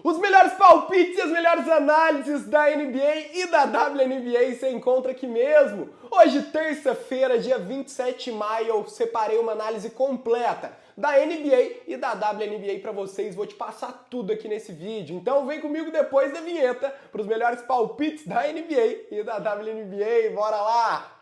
Os melhores palpites e as melhores análises da NBA e da WNBA você encontra aqui mesmo. Hoje, terça-feira, dia 27 de maio, eu separei uma análise completa da NBA e da WNBA para vocês. Vou te passar tudo aqui nesse vídeo. Então vem comigo depois da vinheta para os melhores palpites da NBA e da WNBA. Bora lá!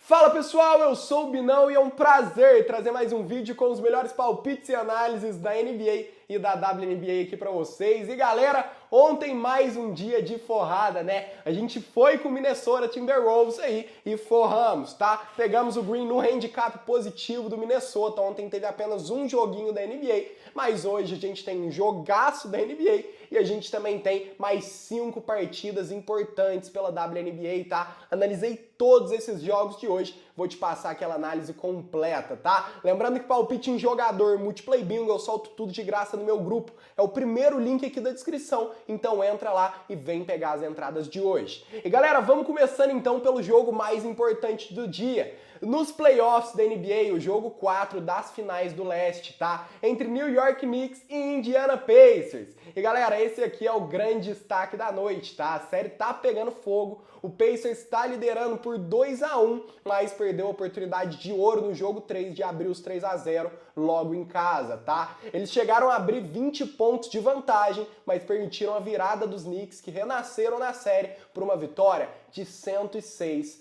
Fala pessoal, eu sou o Binão e é um prazer trazer mais um vídeo com os melhores palpites e análises da NBA e da WNBA aqui pra vocês. E galera, ontem mais um dia de forrada, né? A gente foi com o Minnesota Timberwolves aí e forramos, tá? Pegamos o green no handicap positivo do Minnesota. Ontem teve apenas um joguinho da NBA, mas hoje a gente tem um jogaço da NBA e a gente também tem mais 5 partidas importantes pela WNBA, tá? Analisei todos esses jogos de hoje, vou te passar aquela análise completa, tá? Lembrando que palpite em jogador, Multiplay Bingo, eu solto tudo de graça no meu grupo. É o primeiro link aqui da descrição, então entra lá e vem pegar as entradas de hoje. E galera, vamos começando então pelo jogo mais importante do dia. Nos playoffs da NBA, o jogo 4 das finais do leste, tá? Entre New York Knicks e Indiana Pacers. E galera, esse aqui é o grande destaque da noite, tá? A série tá pegando fogo, o Pacers tá liderando por 2-1, mas perdeu a oportunidade de ouro no jogo 3 de abrir os 3-0 logo em casa, tá? Eles chegaram a abrir 20 pontos de vantagem, mas permitiram a virada dos Knicks, que renasceram na série por uma vitória de 106-100.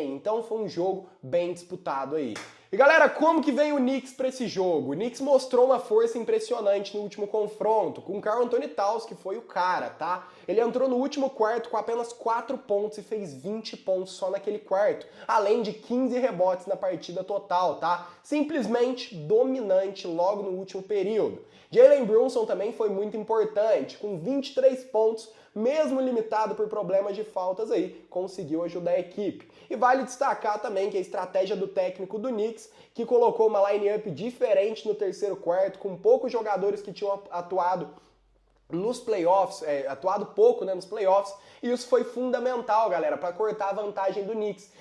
Então foi um jogo bem disputado aí. E galera, como que vem o Knicks para esse jogo? O Knicks mostrou uma força impressionante no último confronto, com o Karl-Anthony Towns, que foi o cara, tá? Ele entrou no último quarto com apenas 4 pontos e fez 20 pontos só naquele quarto, além de 15 rebotes na partida total, tá? Simplesmente dominante logo no último período. Jalen Brunson também foi muito importante, com 23 pontos, mesmo limitado por problemas de faltas aí, conseguiu ajudar a equipe. E vale destacar também que a estratégia do técnico do Knicks, que colocou uma line-up diferente no terceiro quarto, com poucos jogadores que tinham atuado nos playoffs, atuado pouco, né, nos playoffs, e isso foi fundamental, galera, para cortar a vantagem do Knicks.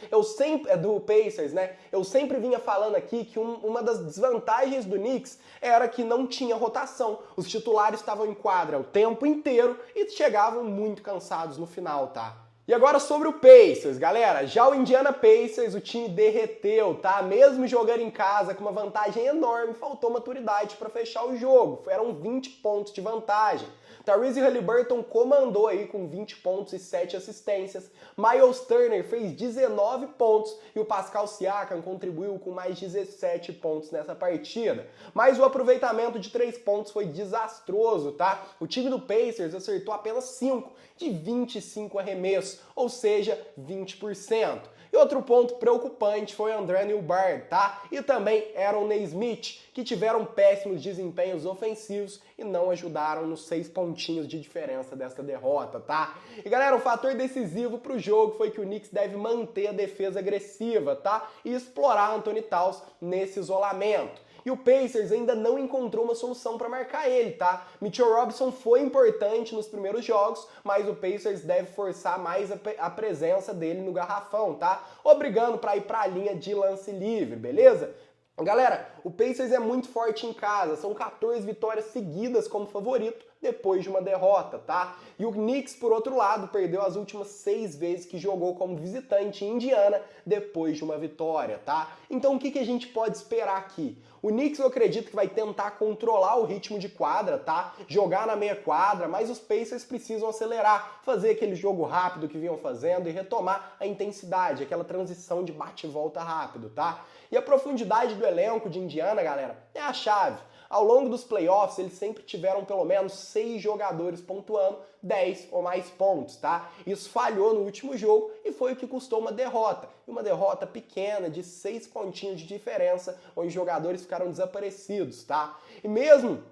Do Pacers, né? Eu sempre vinha falando aqui que uma das desvantagens do Knicks era que não tinha rotação. Os titulares estavam em quadra o tempo inteiro e chegavam muito cansados no final, tá? E agora sobre o Pacers, galera, já o Indiana Pacers, o time derreteu, tá? Mesmo jogando em casa com uma vantagem enorme, faltou maturidade para fechar o jogo, eram 20 pontos de vantagem. Tyrese Haliburton comandou aí com 20 pontos e 7 assistências, Miles Turner fez 19 pontos e o Pascal Siakam contribuiu com mais 17 pontos nessa partida. Mas o aproveitamento de 3 pontos foi desastroso, tá? O time do Pacers acertou apenas 5 de 25 arremessos, ou seja, 20%. E outro ponto preocupante foi André Nembhard, tá? E também Aaron Nesmith, que tiveram péssimos desempenhos ofensivos e não ajudaram nos 6 pontinhos de diferença dessa derrota, tá? E galera, o fator decisivo pro jogo foi que o Knicks deve manter a defesa agressiva, tá? E explorar Anthony Towns nesse isolamento. E o Pacers ainda não encontrou uma solução para marcar ele, tá? Mitchell Robinson foi importante nos primeiros jogos, mas o Pacers deve forçar mais a presença dele no garrafão, tá? Obrigando para ir para a linha de lance livre, beleza? Galera, o Pacers é muito forte em casa, são 14 vitórias seguidas como favorito depois de uma derrota, tá? E o Knicks, por outro lado, perdeu as últimas 6 vezes que jogou como visitante em Indiana depois de uma vitória, tá? Então o que a gente pode esperar aqui? O Knicks eu acredito que vai tentar controlar o ritmo de quadra, tá? Jogar na meia quadra, mas os Pacers precisam acelerar, fazer aquele jogo rápido que vinham fazendo e retomar a intensidade, aquela transição de bate e volta rápido, tá? E a profundidade do elenco de Indiana, galera, é a chave. Ao longo dos playoffs, eles sempre tiveram pelo menos 6 jogadores pontuando 10 ou mais pontos, tá? Isso falhou no último jogo e foi o que custou uma derrota. E uma derrota pequena, de 6 pontinhos de diferença, onde os jogadores ficaram desaparecidos, tá? E mesmo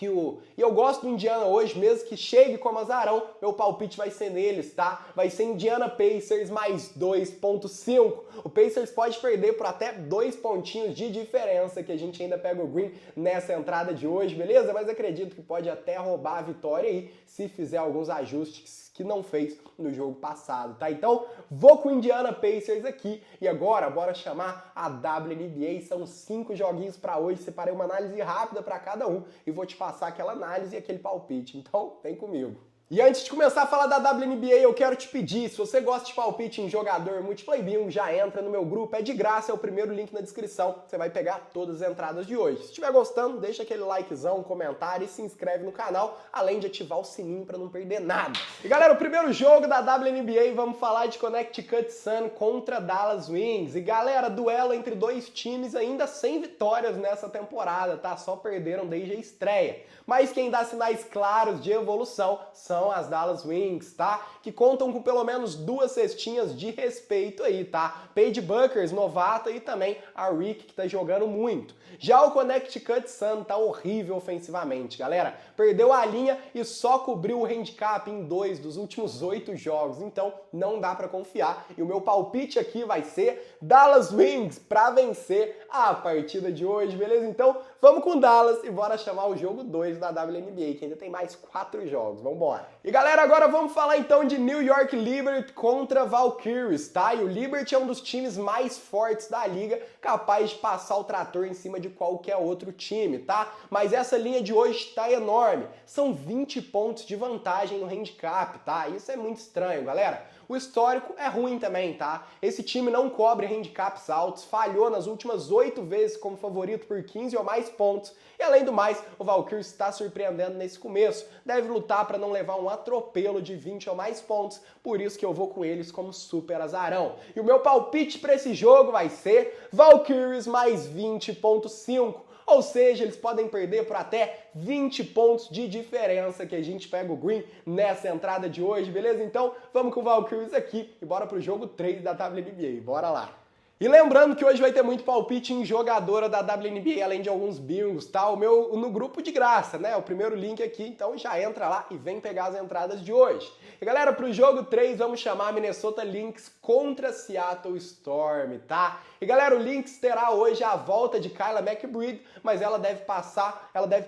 E eu gosto do Indiana hoje, mesmo que chegue como azarão, meu palpite vai ser neles, tá? Vai ser Indiana Pacers mais 2.5. O Pacers pode perder por até 2 pontinhos de diferença, que a gente ainda pega o Green nessa entrada de hoje, beleza? Mas acredito que pode até roubar a vitória aí, se fizer alguns ajustes que não fez no jogo passado, tá? Então, vou com o Indiana Pacers aqui. E agora, bora chamar a WNBA. São 5 joguinhos para hoje. Separei uma análise rápida para cada um e vou te passar aquela análise e aquele palpite. Então, vem comigo. E antes de começar a falar da WNBA, eu quero te pedir, se você gosta de palpite em jogador Multiplay Bingo, já entra no meu grupo, é de graça, é o primeiro link na descrição, você vai pegar todas as entradas de hoje. Se estiver gostando, deixa aquele likezão, comentário e se inscreve no canal, além de ativar o sininho para não perder nada. E galera, o primeiro jogo da WNBA, vamos falar de Connecticut Sun contra Dallas Wings. E galera, duelo entre dois times ainda sem vitórias nessa temporada, tá? Só perderam desde a estreia. Mas quem dá sinais claros de evolução são as Dallas Wings, tá? Que contam com pelo menos 2 cestinhas de respeito aí, tá? Paige Bueckers, novata, e também a Rick, que tá jogando muito. Já o Connecticut Sun tá horrível ofensivamente, galera. Perdeu a linha e só cobriu o handicap em 2 dos últimos 8 jogos, então não dá pra confiar. E o meu palpite aqui vai ser Dallas Wings pra vencer a partida de hoje, beleza? Então vamos com Dallas e bora chamar o jogo 2 da WNBA, que ainda tem mais 4 jogos, vambora. E galera, agora vamos falar então de New York Liberty contra Valkyries, tá? E o Liberty é um dos times mais fortes da liga, capaz de passar o trator em cima de qualquer outro time, tá? Mas essa linha de hoje tá enorme, são 20 pontos de vantagem no handicap, tá? Isso é muito estranho, galera. O histórico é ruim também, tá? Esse time não cobre handicaps altos, falhou nas últimas 8 vezes como favorito por 15 ou mais pontos. E além do mais, o Valkyries está surpreendendo nesse começo. Deve lutar para não levar um atropelo de 20 ou mais pontos, por isso que eu vou com eles como super azarão. E o meu palpite para esse jogo vai ser Valkyries mais 20.5. Ou seja, eles podem perder por até 20 pontos de diferença, que a gente pega o Green nessa entrada de hoje, beleza? Então, vamos com o Valkyries aqui e bora pro jogo 3 da WNBA. Bora lá! E lembrando que hoje vai ter muito palpite em jogadora da WNBA, além de alguns bingos, tá? O meu no grupo de graça, né? O primeiro link aqui, então já entra lá e vem pegar as entradas de hoje. E galera, pro jogo 3 vamos chamar Minnesota Lynx contra Seattle Storm, tá? E galera, o Lynx terá hoje a volta de Kyla McBride, mas ela deve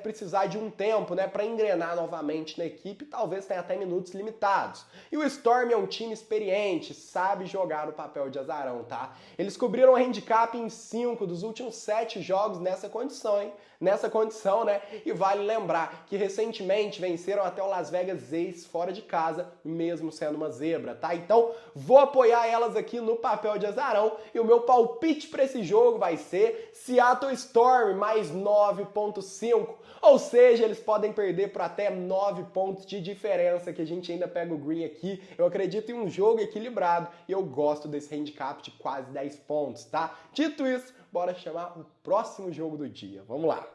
precisar de um tempo, né, para engrenar novamente na equipe, talvez tenha até minutos limitados. E o Storm é um time experiente, sabe jogar no papel de azarão, tá? Eles cobriram o handicap em 5 dos últimos 7 jogos nessa condição, hein? Nessa condição, né? E vale lembrar que recentemente venceram até o Las Vegas Aces fora de casa, mesmo sendo uma zebra, tá? Então, vou apoiar elas aqui no papel de azarão e o meu palpite para esse jogo vai ser Seattle Storm mais 9.5. Ou seja, eles podem perder por até 9 pontos de diferença, que a gente ainda pega o Green aqui. Eu acredito em um jogo equilibrado e eu gosto desse handicap de quase 10 pontos, tá? Dito isso, bora chamar o próximo jogo do dia. Vamos lá!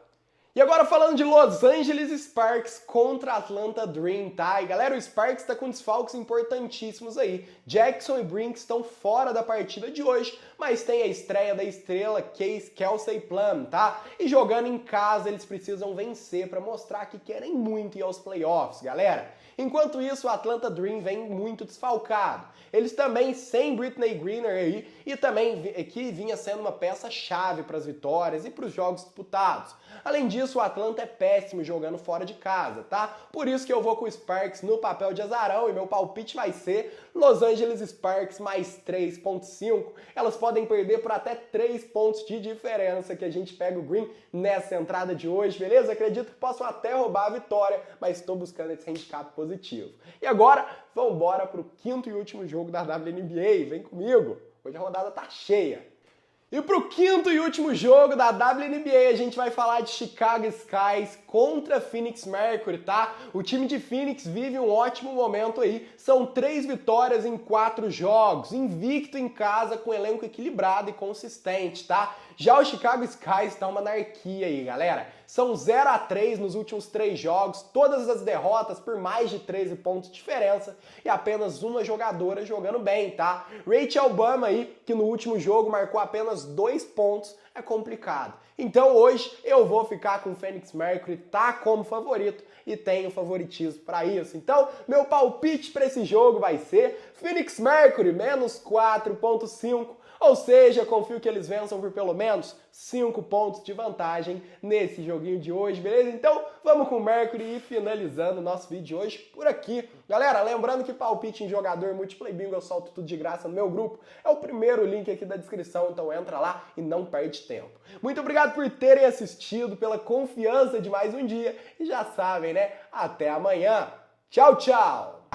E agora falando de Los Angeles Sparks contra Atlanta Dream, tá? E galera, o Sparks tá com desfalques importantíssimos aí. Jackson e Brink estão fora da partida de hoje, mas tem a estreia da estrela Kelsey Plum, tá? E jogando em casa, eles precisam vencer para mostrar que querem muito ir aos playoffs, galera. Enquanto isso, o Atlanta Dream vem muito desfalcado. Eles também sem Brittney Griner aí, e também que vinha sendo uma peça-chave para as vitórias e para os jogos disputados. Além disso, o Atlanta é péssimo jogando fora de casa, tá? Por isso que eu vou com o Sparks no papel de azarão e meu palpite vai ser Los Angeles Sparks mais 3.5. Elas podem perder por até 3 pontos de diferença, que a gente pega o Green nessa entrada de hoje, beleza? Acredito que possam até roubar a vitória, mas estou buscando esse handicap positivo. E agora, vamos embora pro 5º e último jogo da WNBA. Vem comigo! Hoje a rodada tá cheia. E pro 5º e último jogo da WNBA, a gente vai falar de Chicago Skies contra Phoenix Mercury, tá? O time de Phoenix vive um ótimo momento aí. São 3 vitórias em 4 jogos, invicto em casa, com elenco equilibrado e consistente, tá? Já o Chicago Skies tá uma anarquia aí, galera. São 0-3 nos últimos 3 jogos, todas as derrotas por mais de 13 pontos de diferença e apenas uma jogadora jogando bem, tá? Rachel Obama aí, que no último jogo marcou apenas apenas 2 pontos é complicado. Então hoje eu vou ficar com o Phoenix Mercury, tá como favorito e tenho favoritismo para isso. Então meu palpite para esse jogo vai ser Phoenix Mercury menos 4.5. Ou seja, confio que eles vençam por pelo menos 5 pontos de vantagem nesse joguinho de hoje, beleza? Então vamos com o Mercury e finalizando o nosso vídeo de hoje por aqui. Galera, lembrando que palpite em jogador Multiplay Bingo eu solto tudo de graça no meu grupo. É o primeiro link aqui da descrição, então entra lá e não perde tempo. Muito obrigado por terem assistido, pela confiança de mais um dia e já sabem, né? Até amanhã. Tchau, tchau!